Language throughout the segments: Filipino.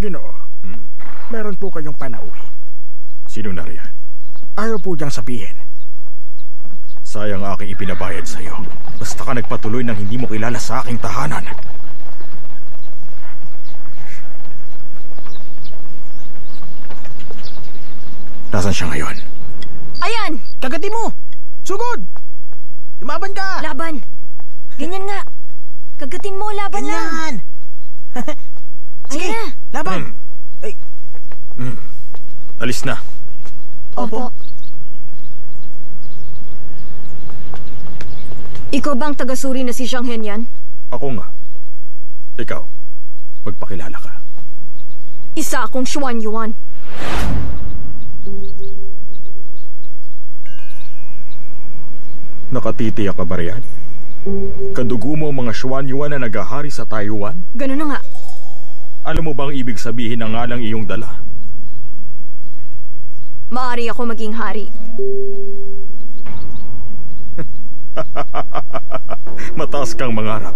Ginoo, meron po kayong panauhin. Sino na riyan? Ayaw po diyang sabihin. Sayang aking ipinabayad sa'yo. Basta ka nagpatuloy nang hindi mo kilala sa aking tahanan. Nasaan siya ngayon? Ayan! Kagati mo! Sugod! Lumaban ka! Laban! Ganyan nga. Kagatin mo, laban Ganyan. lang. Sige, ayan na. Laban! Ay. Alis na. Opo. Ikaw bang taga-suri na si Xiang Henyan? Ako nga. Ikaw, magpakilala ka. Isa akong Xuan Yuan. Nakatitiyak ka ba riyan? Kadugo mo ang mga Xuan Yuan na naghahari sa Taiwan? Ganun na nga. Alam mo bang ibig sabihin ng ngalang iyong dala? Maaari ako maging hari. Mataas kang mangarap.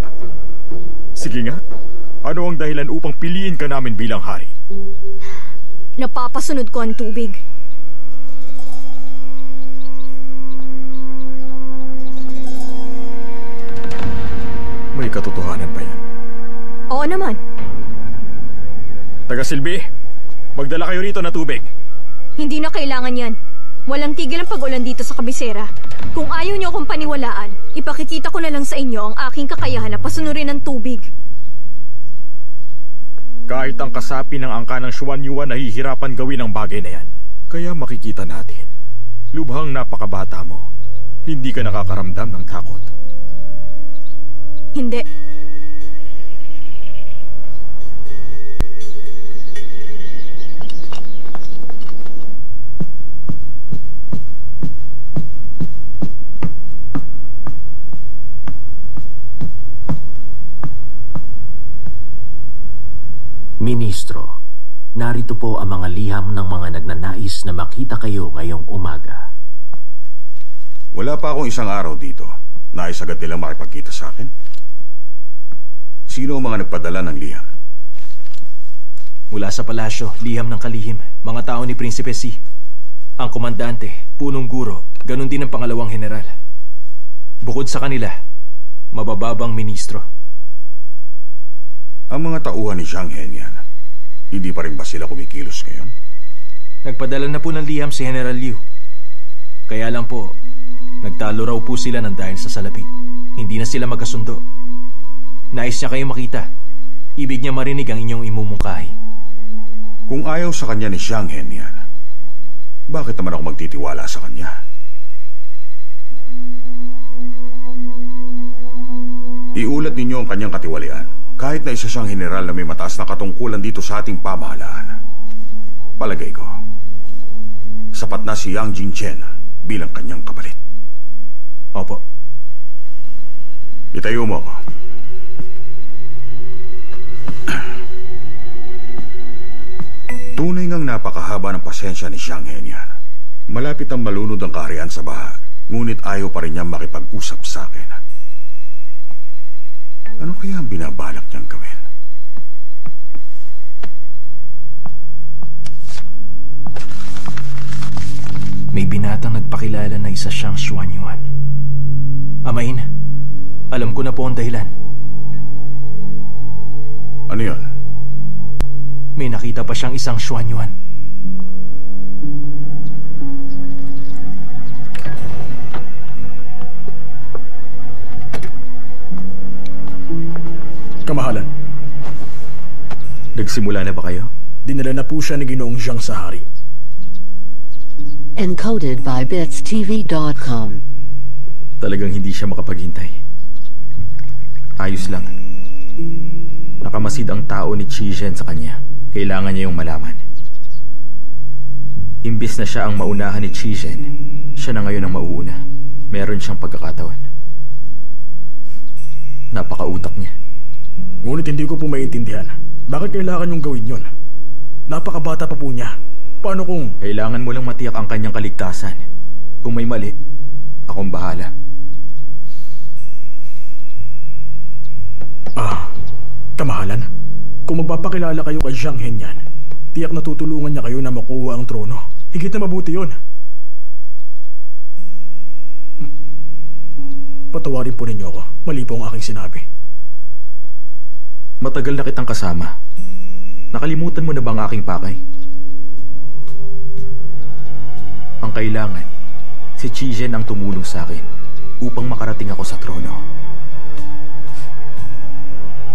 Sige nga, ano ang dahilan upang piliin ka namin bilang hari? Napapasunod ko ang tubig. May katotohanan ba yan? Oo naman. Taga-Silbi, magdala kayo rito na tubig. Hindi na kailangan yan. Walang tigil ang pag-ulan dito sa kabisera. Kung ayaw niyo akong paniwalaan, ipakikita ko na lang sa inyo ang aking kakayahan na pasunurin ng tubig. Kahit ang kasapi ng angka ng Xuan Yuan nahihirapan gawin ang bagay na yan. Kaya makikita natin, lubhang napakabata mo. Hindi ka nakakaramdam ng takot. Hindi. Ministro, narito po ang mga liham ng mga nagnanais na makita kayo ngayong umaga. Wala pa akong isang araw dito. Nais agad nilang makipagkita sa akin. Sino ang mga nagpadala ng liham? Mula sa palasyo, liham ng kalihim, mga tao ni Prinsipe Si. Ang komandante, punong guro, ganun din ang pangalawang general. Bukod sa kanila, mabababang ministro. Ang mga tauhan ni Xiang Henyan, hindi pa rin ba sila kumikilos ngayon? Nagpadala na po ng liham si General Liu. Kaya lang po, nagtalo raw po sila ng dahil sa salapi. Hindi na sila magkasundo. Nais niya kayo makita. Ibig niya marinig ang inyong imumungkahi. Kung ayaw sa kanya ni Xiang Henyan, bakit naman ako magtitiwala sa kanya? Iulat ninyo ang kanyang katiwalian. Kahit na isa siyang general na may mataas na katungkulan dito sa ating pamahalaan. Palagay ko, sapat na si Yang Jingchen bilang kanyang kapalit. Opo. Itayo mo ako. Tunay ngang napakahaba ng pasensya ni Xiang Henyan. Malapit ang malunod ang kaharian sa baha, ngunit ayaw pa rin niyang makipag-usap sa akin. Ano kaya ang binabalak niyang gawin? May binatang nagpakilala na isa siyang Xuan Yuan. Amain, alam ko na po ang dahilan. Ano yan? May nakita pa siyang isang Xuan Yuan. Kamahalan, Nagsimula na ba kayo? dinala na po siya ni Ginoong Zhang sa hari. Encoded by BitsTV.com. Talagang hindi siya makapaghintay. Ayos lang. Nakamasid ang tao ni Qizhen sa kanya. Kailangan niya yung malaman. Imbis na siya ang maunahan ni Qizhen, siya na ngayon ang mauuna. Meron siyang pagkakataon. Napakautak niya. Ngunit hindi ko po maintindihan. Bakit kailangan niyong gawin yon? Napakabata pa po niya. Paano kung... Kailangan mo lang matiyak ang kanyang kaligtasan. Kung may mali, akong bahala. Kamahalan, kung magpapakilala kayo kay Zhang Henyan, tiyak na tutulungan niya kayo na makuha ang trono. Higit na mabuti yon. Patawarin po ninyo ako. Mali po ang aking sinabi. Matagal na kitang kasama. Nakalimutan mo na ba ang aking pakay? Ang kailangan, si Qizhen ang tumulong sa akin upang makarating ako sa trono.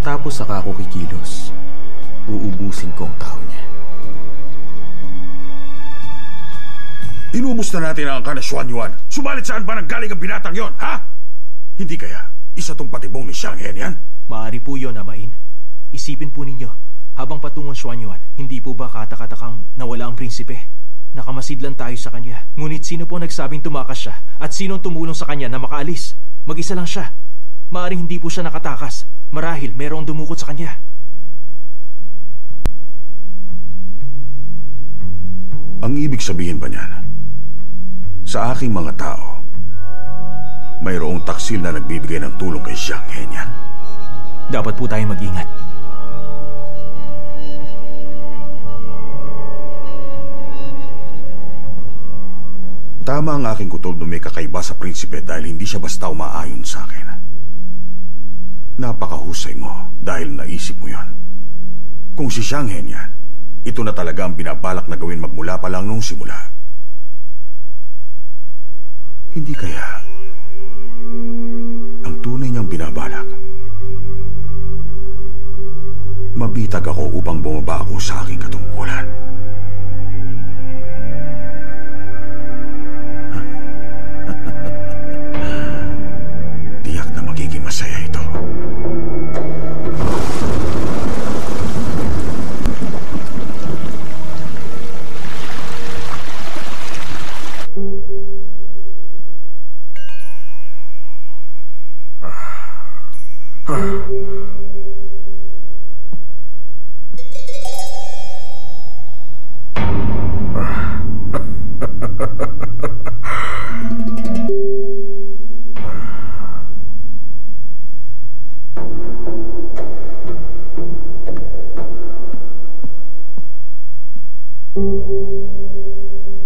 Tapos saka ako kikilos. Uubusin ko ang tao niya. Inubos na natin ang angka na Xuan Yuan. Sumalit saan ba nanggaling ang binatang yon, ha? Hindi kaya isa tong patibong ni Zhang Henyan? Maaari po yun, Amain. Isipin po ninyo, habang patungo Xuan Yuan, hindi po ba katakatakang nawala ang prinsipe? Nakamasid lang tayo sa kanya. Ngunit sino po nagsabing tumakas siya? At sinong tumulong sa kanya na makaalis? Mag-isa lang siya. Maaring hindi po siya nakatakas. Marahil merong dumukot sa kanya. Ang ibig sabihin ba niyan? Sa aking mga tao, mayroong taksil na nagbibigay ng tulong kay Zhang Henyan. Dapat po tayong mag-ingat. Tama ang aking kutob na may kakaiba sa prinsipe dahil hindi siya basta umaayon sa akin. Napakahusay mo dahil naisip mo yon. Kung si Zhang Henyan, ito na talaga ang binabalak na gawin magmula pa lang nung simula. Hindi kaya ang tunay niyang binabalak? Mabitag ako upang bumaba ako sa aking katungkulan. Tiyak na magiging masaya ito.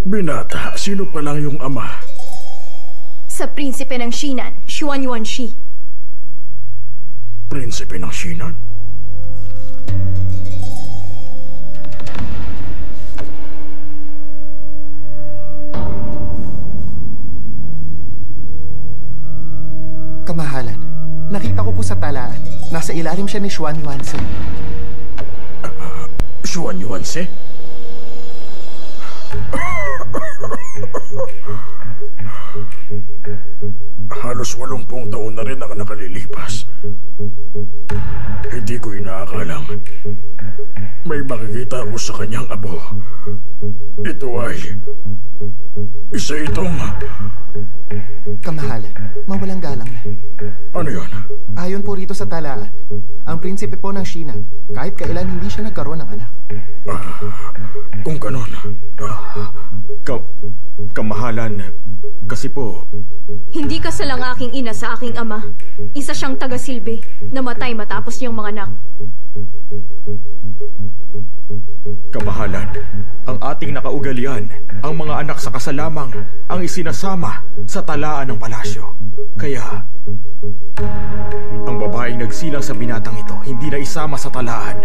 Binata, sino pa lang yung ama? Sa prinsipe ng Shinan, Xuan Yuan Shi. Prinsipe ng Shinan? Kamahalan, nakita ko po sa talaan. Nasa ilalim siya ni Xuan Yuanse. Xuan Yuanse? Halos 80 taon na rin ang nakalilipas. Hindi ko inaakalang may makikita ako sa kanyang abo. Ito ay isa itong... Kamahalan, mawalang galang na. Ano yun? Ayon po rito sa talaan, ang prinsipe po ng Shinan, kahit kailan hindi siya nagkaroon ng anak. Kung ganon... Kamahalan, kasi po, Hindi kasal ang aking ina sa aking ama. Isa siyang taga-silbi, namatay matapos niyang manganak. kamahalan, ang ating nakaugalian, ang mga anak sa kasalamang ang isinasama sa talaan ng palasyo. Kaya, ang babaeng nagsilang sa binatang ito hindi na isama sa talaan.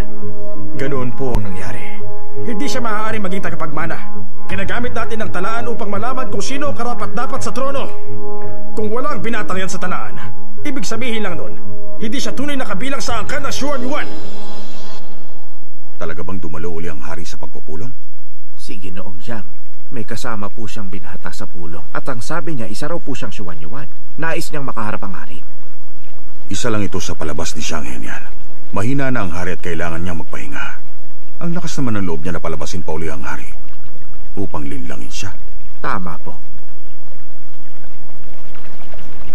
Ganoon po ang nangyari. Hindi siya maaaring maging tagapagmana. Ginagamit natin ang talaan upang malaman kung sino ang karapat-dapat sa trono. Kung wala ang binatang yan sa talaan, ibig sabihin lang nun, hindi siya tunay na kabilang sa angkan ng Xuan Yuan. Talaga bang dumalo uli ang hari sa pagpupulong? Si Ginoong Yang, may kasama po siyang binata sa pulong at ang sabi niya isa raw po siyang Xuan Yuan. Nais niyang makaharap ang hari. Isa lang ito sa palabas ni Xiang Henian. Mahina na ang hari at kailangan niyang magpahinga. Ang lakas naman ng loob niya na palabasin pa uli ang hari upang linlangin siya. Tama po.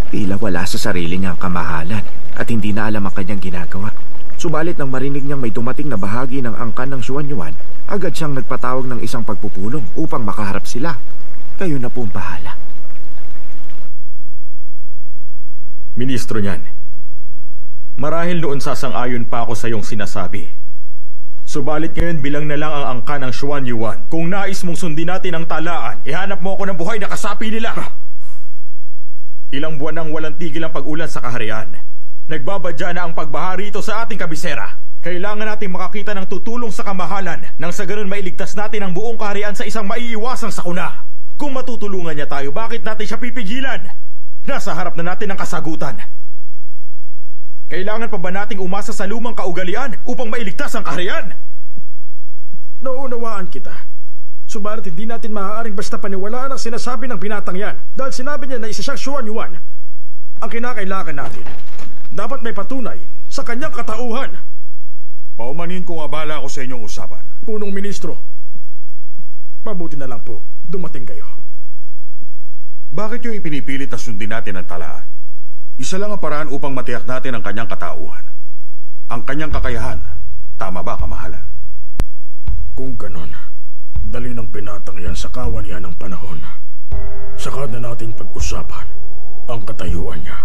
Tila wala sa sarili niya ang kamahalan at hindi na alam ang kanyang ginagawa. Subalit nang marinig niyang may dumating na bahagi ng angkan ng Xuan Yuan, agad siyang nagpatawag ng isang pagpupulong upang makaharap sila. Kayo na pong bahala. Ministro niyan, marahil noon sasang-ayon pa ako sa iyong sinasabi. Subalit ngayon bilang na lang ang angka ng Xuan Yuan. Kung nais mong sundin natin ang talaan, ihanap mo ako ng buhay na kasapi nila. Ilang buwan nang walang tigil ang pag-ulan sa kaharian. Nagbabadya na ang pagbaha rito sa ating kabisera. Kailangan natin makakita ng tutulong sa kamahalan nang sa ganun mailigtas natin ang buong kaharian sa isang maiiwasang sakuna. Kung matutulungan niya tayo, bakit natin siya pipigilan? Nasa harap na natin ang kasagutan. Kailangan pa ba nating umasa sa lumang kaugalian upang mailigtas ang kaharian? Nauunawaan kita. Subalit hindi natin maaaring basta paniwalaan ang sinasabi ng binatang yan dahil sinabi niya na isa siyang Xuan Yuan. Ang kinakailangan natin, dapat may patunay sa kanyang katauhan. Paumanhin kong abala ako sa inyong usapan. Punong ministro, mabuti na lang po, dumating kayo. Bakit yung ipinipilit na sundin natin ang talaan? Isa lang ang paraan upang matiyak natin ang kanyang katauhan. Ang kanyang kakayahan. Tama ba, kamahalan? Kung ganon, dali ng binatang yan sa kawanihan ng panahon. Saka na natin pag-usapan ang katayuan niya.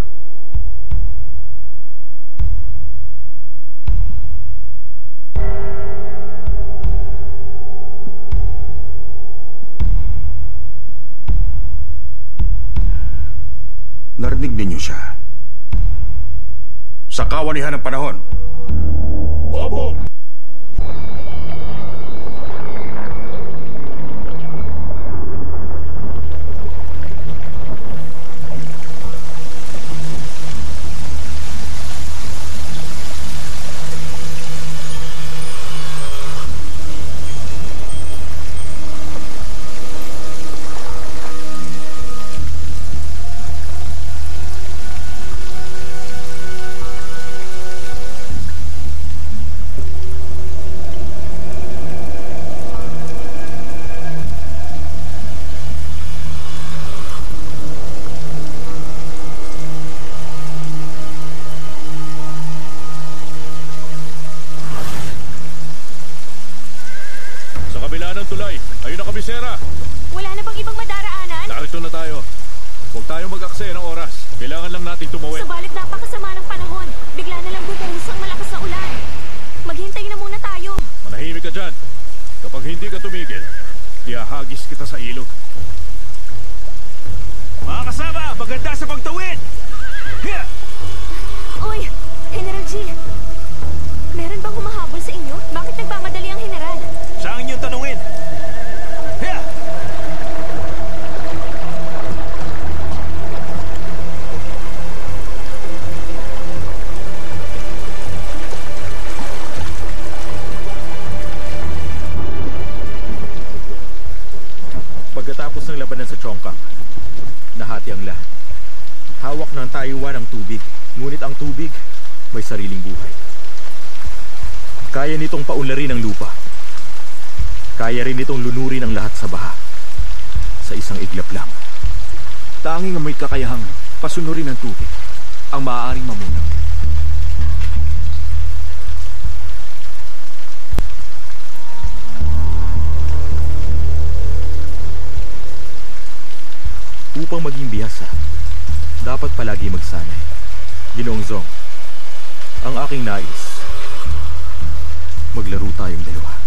Narinig ninyo siya. Sa kawanihan ng panahon. Opo! Wala na bang ibang madaraanan? Narito na tayo. Huwag tayong mag-aksaya ng oras. Kailangan lang natin tumawid. Subalit napakasama ng panahon. Bigla na lang bumuhos ang malakas na ulan. Maghintay na muna tayo. Manahimik ka dyan. Kapag hindi ka tumigil, ihahagis kita sa ilog. Mga kasama, maganda sa pagtawid! Here! Uy, General G. Meron bang humahabol sa inyo? Bakit nagmamadali ang General? Siya ang inyong tanungin. Here! Pagkatapos ng labanan sa Chongqing, nahati ang lahat. Hawak ng Taiwan ang tubig, ngunit ang tubig may sariling buhay. Kaya nitong paunlarin ang lupa. Kaya rin nitong lunurin ang lahat sa baha. Sa isang iglap lang. Tanging ang may kakayahang pasunurin ang tubig ang maaaring mamuno. upang maging bihasa, dapat palagi magsanay. Ginoong Zong, ang aking nais, maglaro tayong dalawa.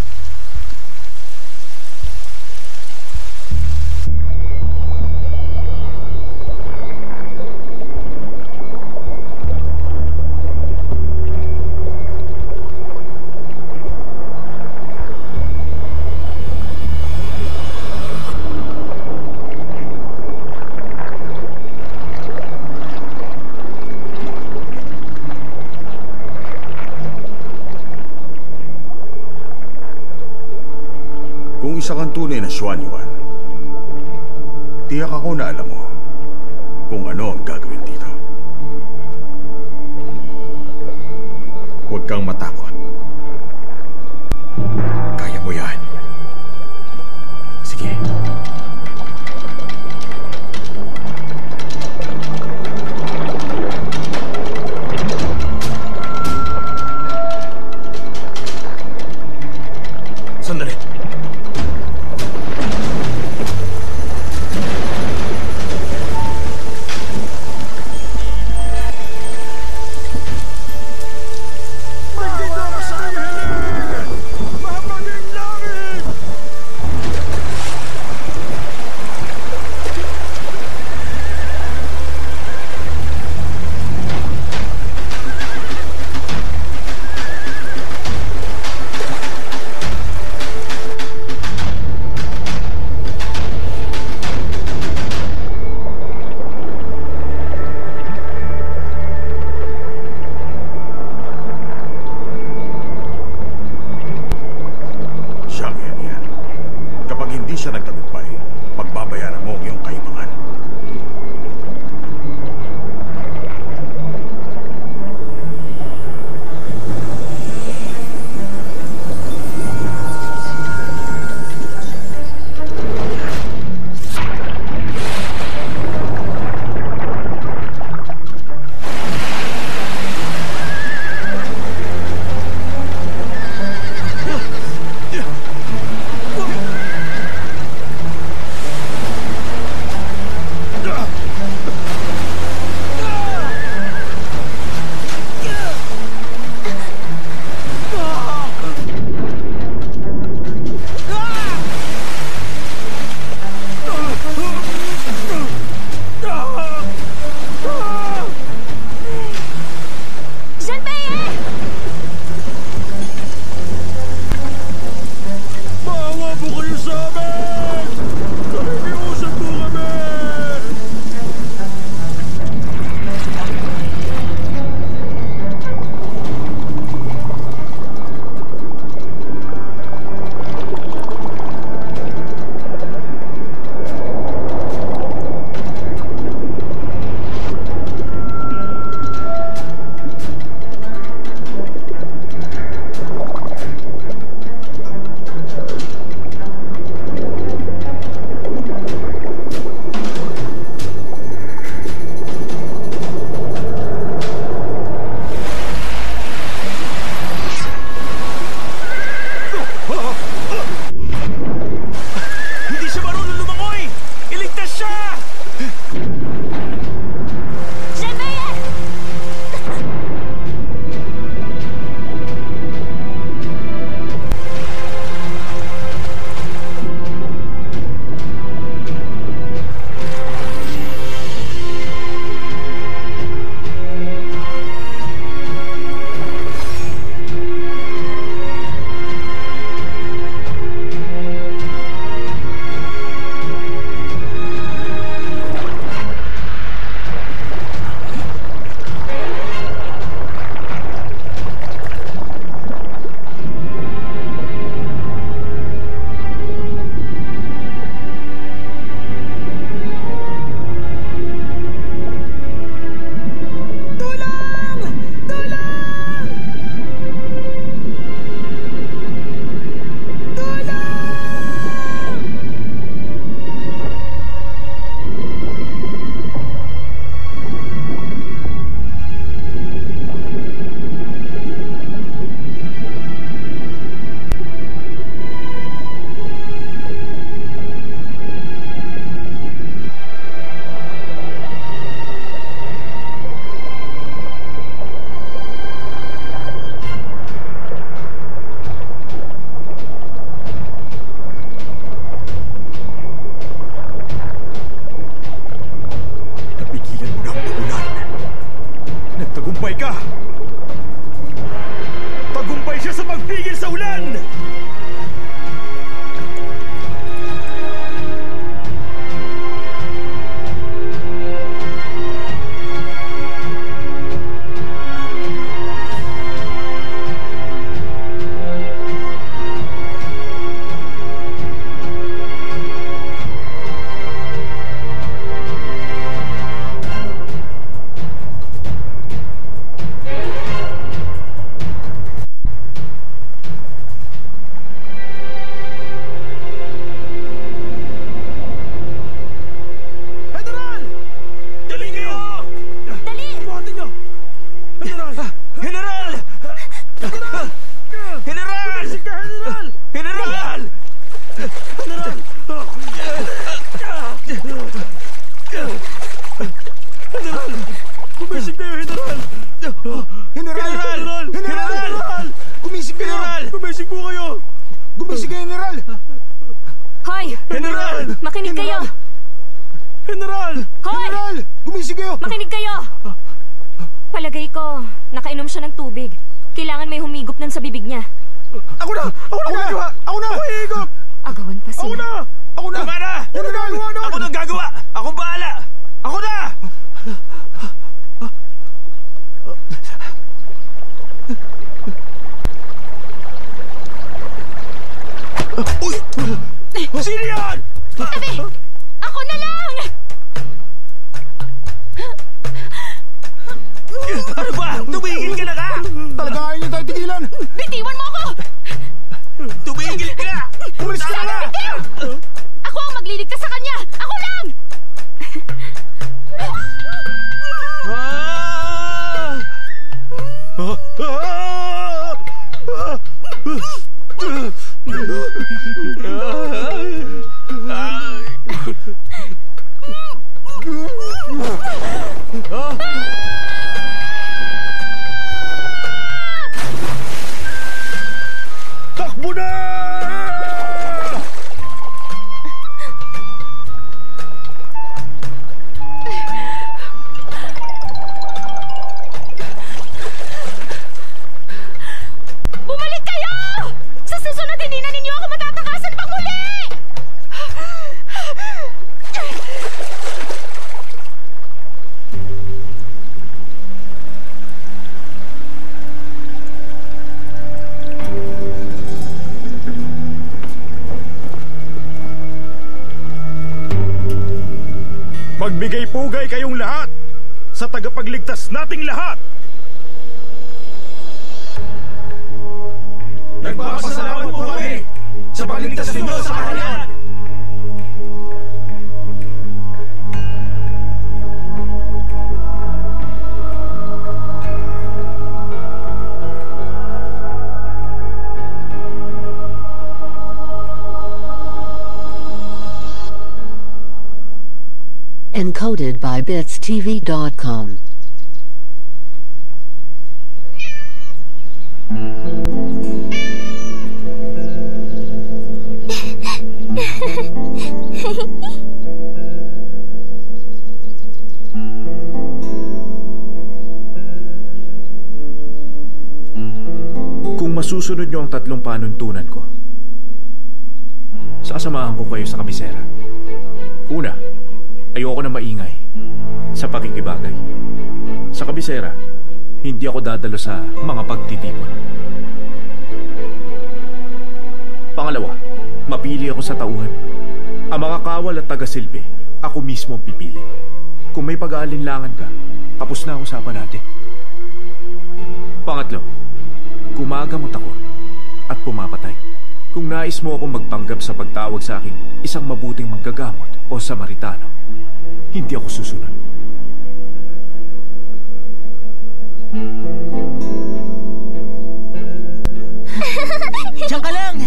Kung isa kang tunay na Xuanyuan, tiyak ako na alam mo kung ano ang gagawin dito. Huwag kang matakot. Kaya mo yan. Sige. Sandali. Maganda Tagumpay ka! Tagumpay siya sa pagpigil sa ulan! Magbigay-pugay kayong lahat sa tagapagligtas nating lahat. Nagpapasalamat po kami sa pagligtas ninyo sa kaharian. Encoded by BitsTV.com. Kung masusunod niyo ang 3 panuntunan ko, sasamahan ko kayo sa kabisera. Una, ayoko na maingay sa pakikibagay. Sa kabisera, hindi ako dadalo sa mga pagtitipon. Pangalawa, mapili ako sa tauhan. Ang mga kawal at taga-silbi, ako mismo ang pipili. Kung may pag-aalinlangan ka, tapos na ang usapan natin. Pangatlo, gumagamot ako at pumapatay. Kung nais mo akong magpanggap sa pagtawag sa aking isang mabuting manggagamot o Samaritano, hindi ako susunod. Diyan ka lang!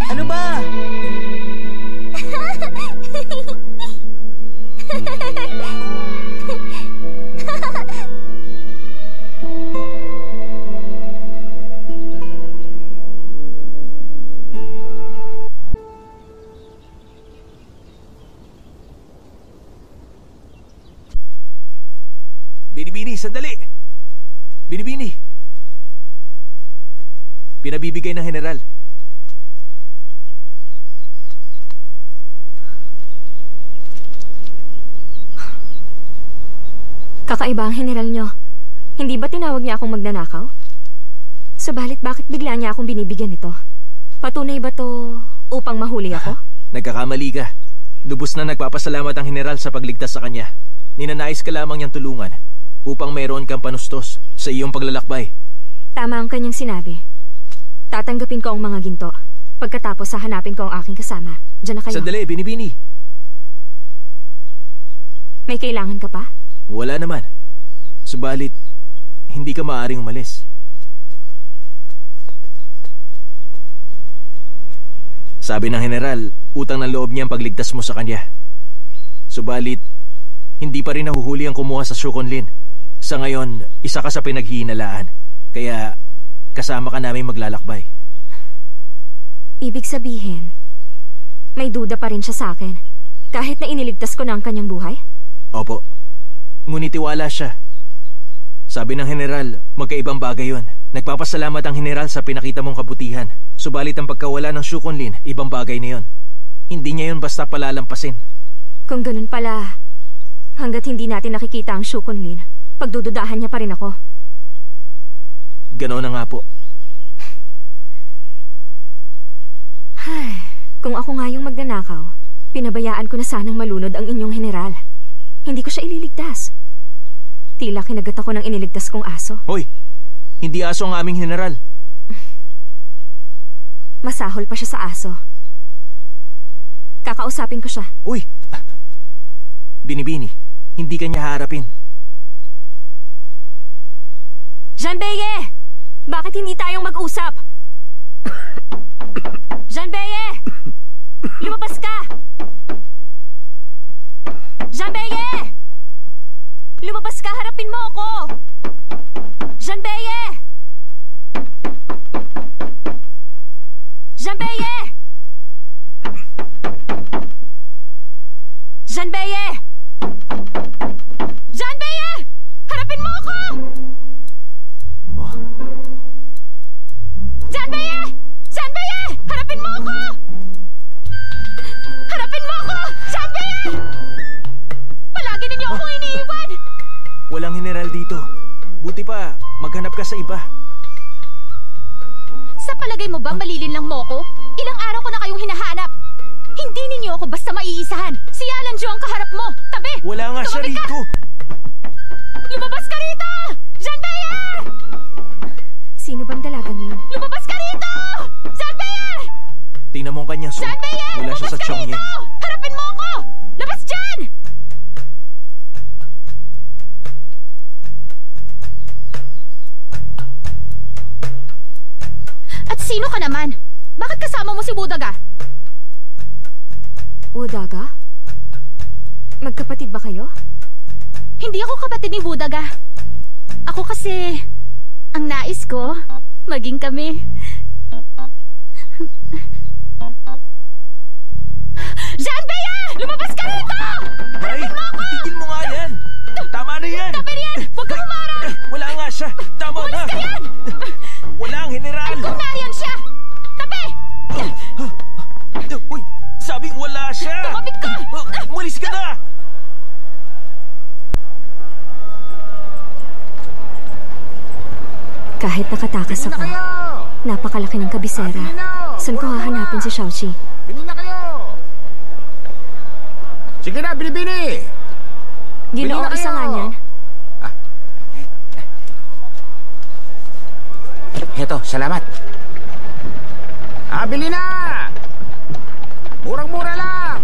Ano ba? Binibini, sandali! Binibini! Pinabibigay ng General. Kakaiba ang General nyo. Hindi ba tinawag niya akong magnanakaw? Subalit bakit bigla niya akong binibigyan nito? Patunay ba to upang mahuli ako? Nagkakamali ka. Lubos na nagpapasalamat ang General sa pagligtas sa kanya. Ninanais ka lamang niyang tulungan upang mayroon kang panustos sa iyong paglalakbay. Tama ang kanyang sinabi. Tatanggapin ko ang mga ginto. Pagkatapos hahanapin ko ang aking kasama. Diyan na kayo. Sandali, Binibini. May kailangan ka pa? Wala naman. Subalit, hindi ka maaaring umalis. Sabi ng General, utang ng loob niya ang pagligtas mo sa kanya. Subalit, hindi pa rin nahuhuli ang kumuha sa Shukonlin. Sa ngayon, isa ka sa pinaghihinalaan. Kaya, kasama ka namin maglalakbay. Ibig sabihin, may duda pa rin siya sa akin. Kahit na iniligtas ko na ang kanyang buhay? Opo. Ngunit tiwala siya. Sabi ng General, magkaibang bagay yon. Nagpapasalamat ang General sa pinakita mong kabutihan. Subalit ang pagkawala ng Shukonlin, ibang bagay na yon. Hindi niya yon basta palalampasin. Kung ganun pala, hanggat hindi natin nakikita ang Shukonlin, pagdududahan niya pa rin ako. Ganoon na nga po. Ay, kung ako nga yung magnanakaw, pinabayaan ko na sanang malunod ang inyong General. Hindi ko siya ililigtas. Tila kinagat ako ng iniligtas kong aso. Hoy! Hindi aso ang aming General. Masahol pa siya sa aso. Kakausapin ko siya. Uy! Binibini, hindi ka niya haharapin. Jean-Beye! Bakit hindi tayong mag-usap? Jean-Beye! Lumabas ka! Jean-Beye! Lumabas ka! Harapin mo ako! Jean-Beye! Jean-Beye! Jean-Beye! Jean-Beye! Harapin mo ako! Oh. Jean-Beye! Jean-Beye! Harapin mo ako! Harapin mo ako! Jean-Beye! Palagi ninyo akong iniiwan! Walang General dito. Buti pa, maghanap ka sa iba. Sa palagay mo ba malilin lang mo ko? Ilang araw ko na kayong hinahanap. Hindi ninyo ako basta maiisahan. Si Alan Jo ang kaharap mo. Tabi! Wala nga siya rito. Lumabas ka rito! Jean-Beye! Sino bang dalagang yun? Lumabas ka rito! Jean-Beye! Tingnan mo ang kanyang suot. Jean-Beye! Wala siya sa tiyong niya. Harapin mo ako! Labas dyan! At sino ka naman? Bakit kasama mo si Budaga? Budaga? Magkapatid ba kayo? Hindi ako kapatid ni Budaga. Ako kasi, ang nais ko, maging kami. Jean-Beye! Lumabas ka rito! Ay, tigil mo nga yan! Tama na yan! Tabi riyan! Huwag kang humarang! Wala nga siya! Tama na! Umalis ka yan! Wala ang General! Ay, kung nariyan siya! Tabi! Uy! Sabing wala siya! Tumapit ka! Umalis ka na! Kahit nakatakas ako, napakalaki ng kabisera. Saan ko hahanapin si Xiaoqi? Bili na kayo! Sige na, bili-bili! Ginoong isa nga niyan. Heto, salamat. Bili na! Murang-mura lang!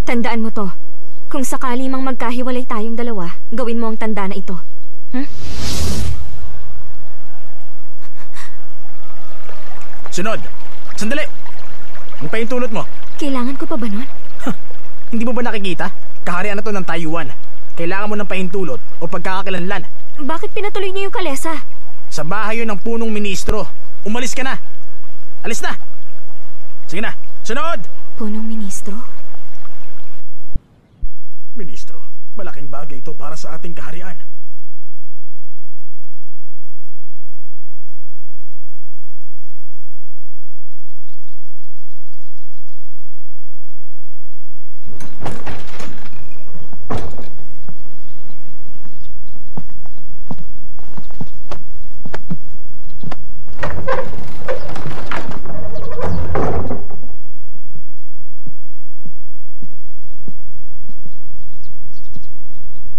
Tandaan mo to. Kung sakali mang magkahiwalay tayong dalawa, gawin mo ang tanda na ito. Sunod! Sandali! Ang pahintulot mo. Kailangan ko pa ba nun? Hindi mo ba nakikita? Kaharian na to ng Taiwan. Kailangan mo ng pahintulot o pagkakakilanlan. Bakit pinatuloy niyo yung kalesa? Sa bahay yun ng punong ministro. Umalis ka na. Alis na! Sige na, sunod! Punong ministro? Ministro, malaking bagay ito para sa ating kaharian.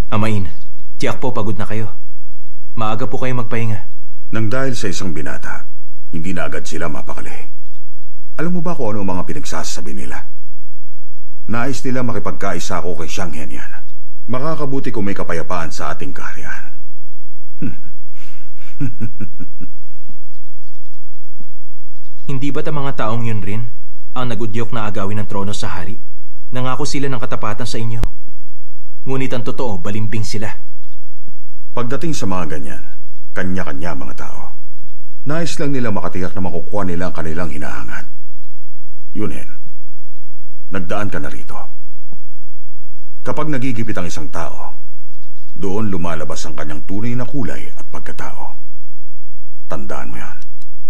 Amain, tiyak po pagod na kayo. Maaga po kayo magpahinga. Nang dahil sa isang binata, hindi na agad sila mapakali. Alam mo ba kung ano ang mga pinagsasabi nila? Nais nila makipagkaisa ako kay Xiang Henian. Makakabuti kung may kapayapaan sa ating kaharian. Hindi ba't ang mga taong yun rin ang nagudyok na agawin ng trono sa hari? Nangako sila ng katapatan sa inyo. Ngunit ang totoo, balimbing sila. Pagdating sa mga ganyan, kanya-kanya mga tao. Nais lang nila makatiyak na makukuha nila ang kanilang hinahangad. Yunhen, nagdaan ka na rito. Kapag nagigipit ang isang tao, doon lumalabas ang kanyang tunay na kulay at pagkatao. Tandaan mo yan.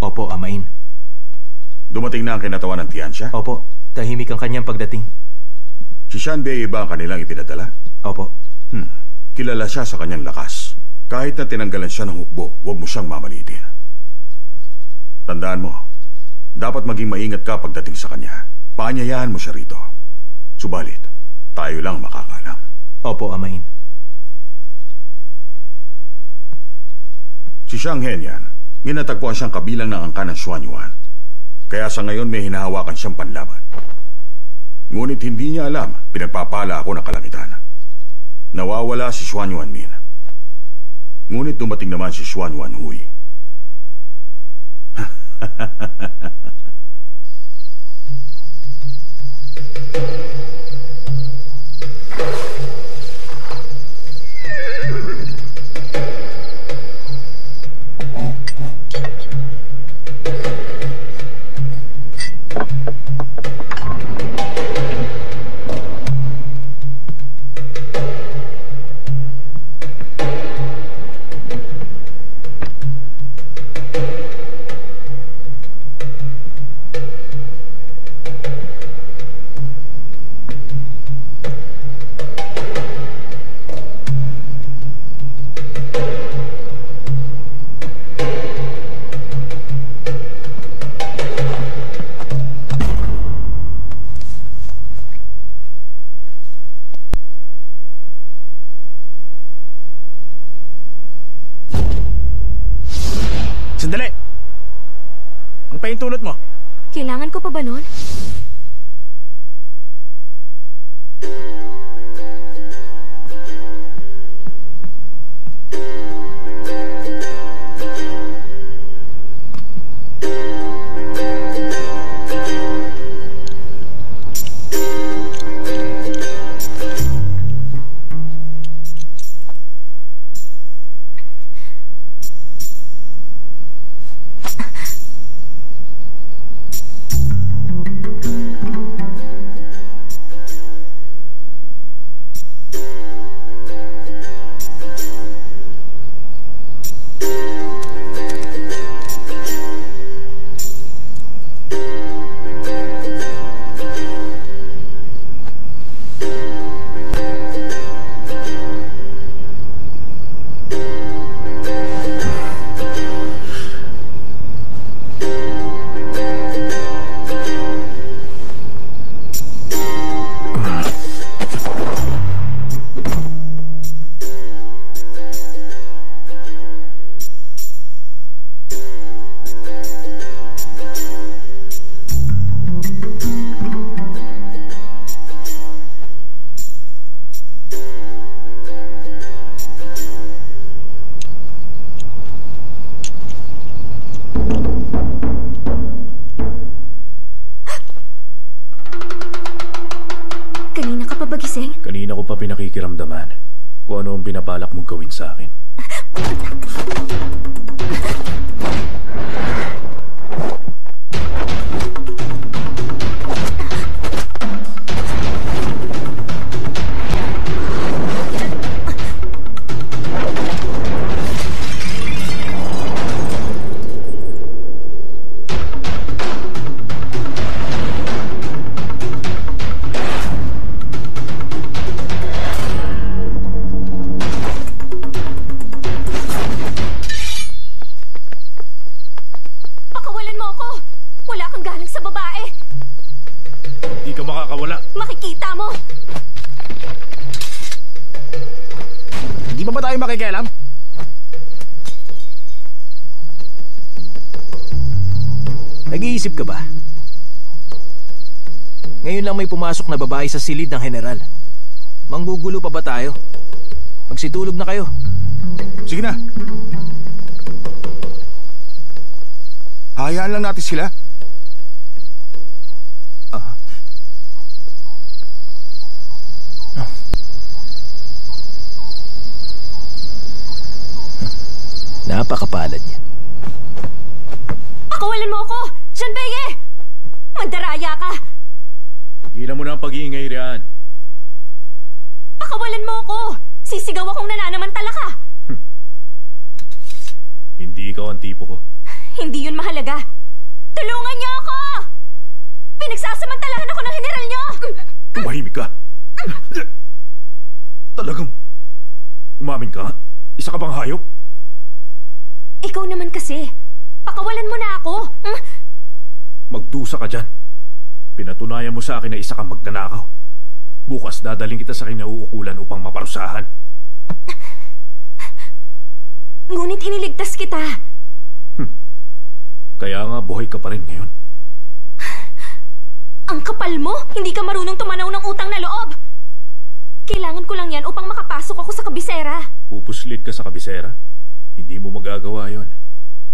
Opo, Amain. Dumating na ang kinatawan ng Tiansya? Opo, tahimik ang kanyang pagdating. Si Xianbei ba ang kanilang ipinadala? Opo. Kilala siya sa kanyang lakas. Kahit na tinanggalan siya ng hukbo, huwag mo siyang mamalitin. Tandaan mo, dapat maging maingat ka pagdating sa kanya. Paanyayahan mo siya rito. Subalit, tayo lang makakaalam. Opo, Amain. Si Xiang Henian, ginatagpuan siyang kabilang ng angka ng Xuanyuan. Kaya sa ngayon may hinahawakan siyang panlaban. Ngunit hindi niya alam, pinagpapala ako ng kalangitan. Nawawala si Xuanyuan Min. Ngunit dumating naman si Xuanyuan Hui. Sandali! Ang paintulot mo? Kailangan ko pa ba nun? Kanina ko pa pinakikiramdaman kung ano ang binabalak mong gawin sa akin. sa babae! Hindi ka makakawala. Makikita mo! Hindi pa ba tayo makikialam? Nag-iisip ka ba? Ngayon lang may pumasok na babae sa silid ng general. Manggugulo pa ba tayo? Magsitulog na kayo. Sige na. Hayaan lang natin sila. Napakapalad niya. Pakawalan mo ako! Shanbeye! Mandaraya ka! Tigilan mo na ang pag-iingay riyan. Pakawalan mo ako! Sisigaw akong nananamantala ka! Hindi ikaw ang tipo ko. Hindi yun mahalaga. Tulungan niyo ako! Pinagsasamantalahan ako ng general niyo! Tumahimik ka. Talagang umamin ka? Isa ka bang hayop? Ikaw naman kasi. Pakawalan mo na ako. Magdusa ka dyan. Pinatunayan mo sa akin na isa kang magnanakaw. Bukas dadaling kita sa kinauukulan upang maparusahan. Ngunit iniligtas kita. Kaya nga buhay ka pa rin ngayon. Ang kapal mo! Hindi ka marunong tumanaw ng utang na loob! Kailangan ko lang yan upang makapasok ako sa kabisera. Pupuslit ka sa kabisera? Hindi mo magagawa yon.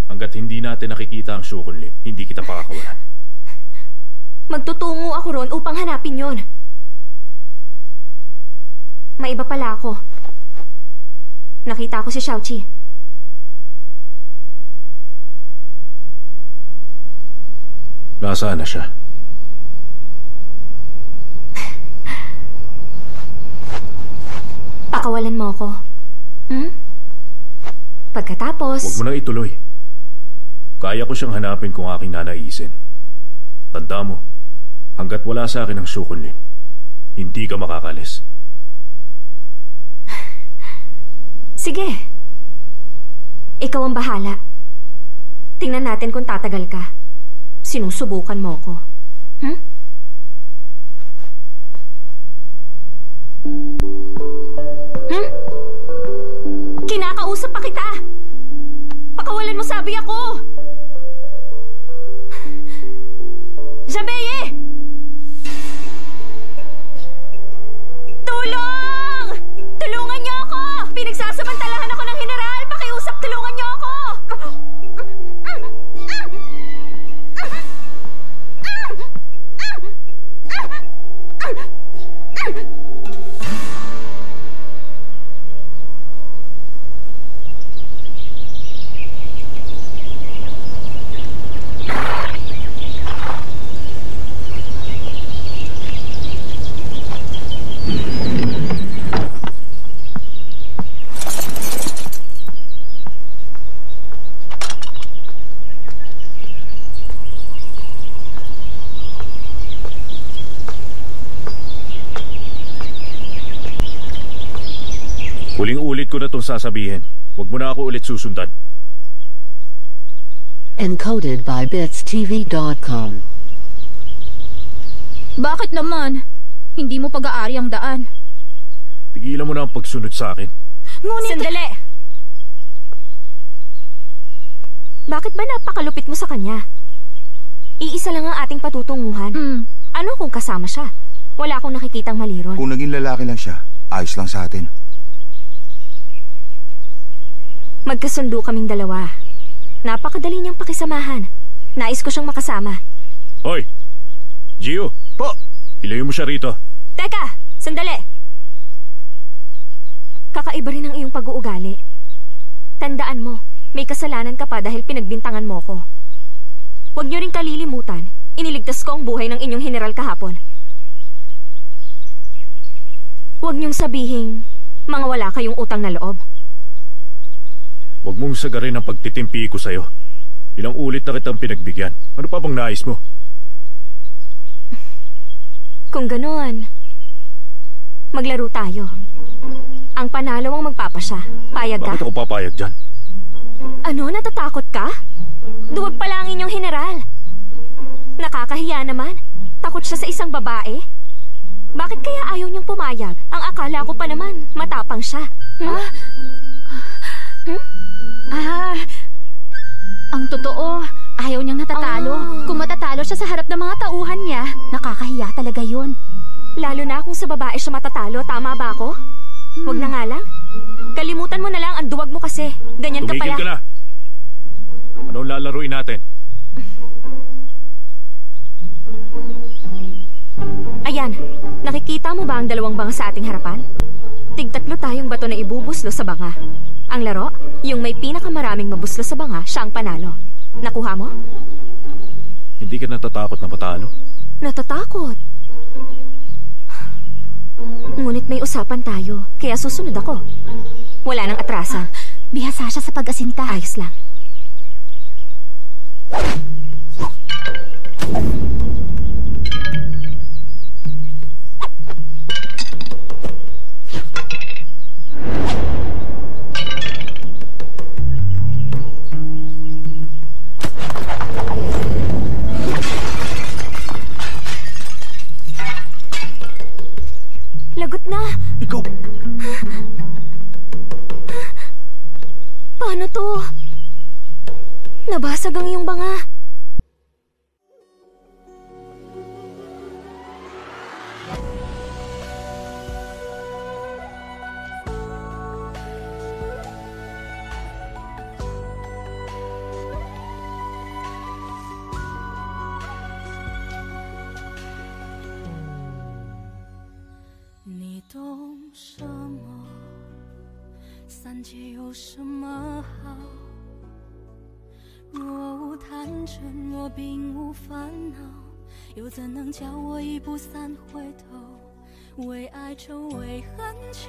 Hanggat hindi natin nakikita ang Shukunlin, hindi kita pakakawalan. Magtutungo ako ron upang hanapin yon. Maiba pala ako. Nakita ko si Xiaoqi. Nasaan na siya? Pakawalan mo ako. Pagkatapos... Huwag mo nang ituloy. Kaya ko siyang hanapin kung aking nanaisin. Tanda mo, hanggat wala sa akin ang Shukunlin, hindi ka makakalis. Sige. Ikaw ang bahala. Tingnan natin kung tatagal ka. Sinusubukan mo ko. Kinakausap pa kita. Pakawalan mo sabi ako. Jabeye! Tulong! Tulungan niyo ako! Pinagsasamantalahan ako ng general. Pakiusap, tulungan niyo ako! Huling-ulit ko na itong sasabihin. Huwag mo na ako ulit susundan. Encoded by BitsTV.com. Bakit naman? Hindi mo pag-aari ang daan. Tigilan mo na ang pagsunod sa akin. Ngunit... Sandali! Bakit ba napakalupit mo sa kanya? Iisa lang ang ating patutunguhan. Ano kung kasama siya? Wala akong nakikitang mali ron. Kung naging lalaki lang siya, ayos lang sa atin. Magkasundo kaming dalawa. Napakadali niyang pakisamahan. Nais ko siyang makasama. Hoy! Gio! Po! Ilayo mo siya rito. Teka! Sandali! Kakaiba rin ang iyong pag-uugali. Tandaan mo, may kasalanan ka pa dahil pinagbintangan mo ko. Huwag niyo rin kalilimutan, iniligtas ko ang buhay ng inyong general kahapon. Huwag niyong sabihing, mga wala kayong utang na loob. Huwag mong sagarin ang pagtitimpi ko sa'yo. Ilang ulit na kitang pinagbigyan. Ano pa bang nais mo? Kung ganoon, maglaro tayo. Ang panalo ang magpapasya. Payag ka? Bakit ako papayag dyan? Ano, natatakot ka? Duwag pala ang inyong general. Nakakahiya naman. Takot siya sa isang babae. Bakit kaya ayaw niyang pumayag? Ang akala ko pa naman, matapang siya. Ang totoo, ayaw niyang natatalo. Kung matatalo siya sa harap ng mga tauhan niya, nakakahiya talaga yun. Lalo na kung sa babae siya matatalo, tama ba ako? Huwag na nga lang. Kalimutan mo na lang ang duwag mo kasi. Ganyan ka pala. Tumigil ka na. Anong lalaruin natin? Ayan, nakikita mo ba ang dalawang banga sa ating harapan? Tig-tatlo tayong bato na ibubuslo sa banga. Ang laro, yung may pinakamaraming mabuslo sa banga, siya ang panalo. Nakuha mo? Hindi ka natatakot na patalo? Natatakot. Ngunit may usapan tayo, kaya susunod ako. Wala nang atrasan. Bihasa siya sa pag-asinta. Ayos lang. Lagot na. Ikaw! Paano to? Nabasag ang iyong banga.又怎能叫我一步三回头？为爱愁，为恨求，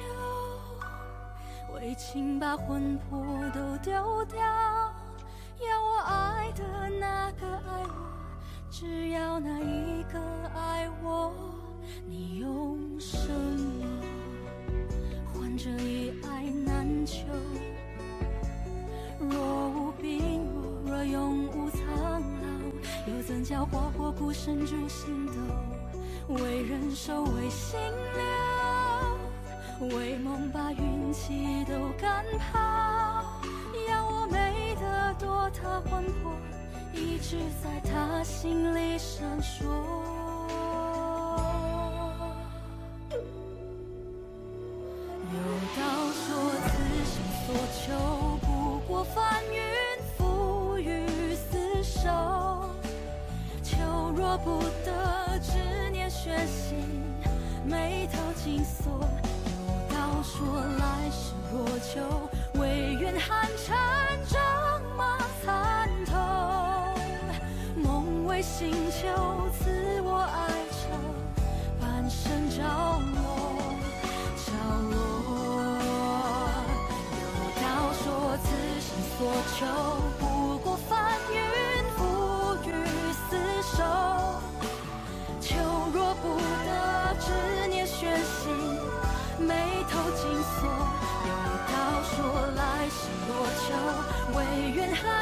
为情把魂魄都丢掉。要我爱的那个爱我，只要那一个爱我。你用什么换这一爱难求？若无病弱，若永无苍老，又怎叫花火孤身助心斗？为人守，为心留，为梦把运气都赶跑。要我美得多，他魂魄一直在他心里闪烁。有道说此生所求，不过翻云覆雨厮守。求若不得，执念悬心，眉头紧锁。有道说来世若求，唯愿寒蝉仗马参透。梦为星球，赐我哀愁，半生着落。所求不过翻云覆雨厮守，求若不得，执念悬心，眉头紧锁。有道说来世若求，唯愿寒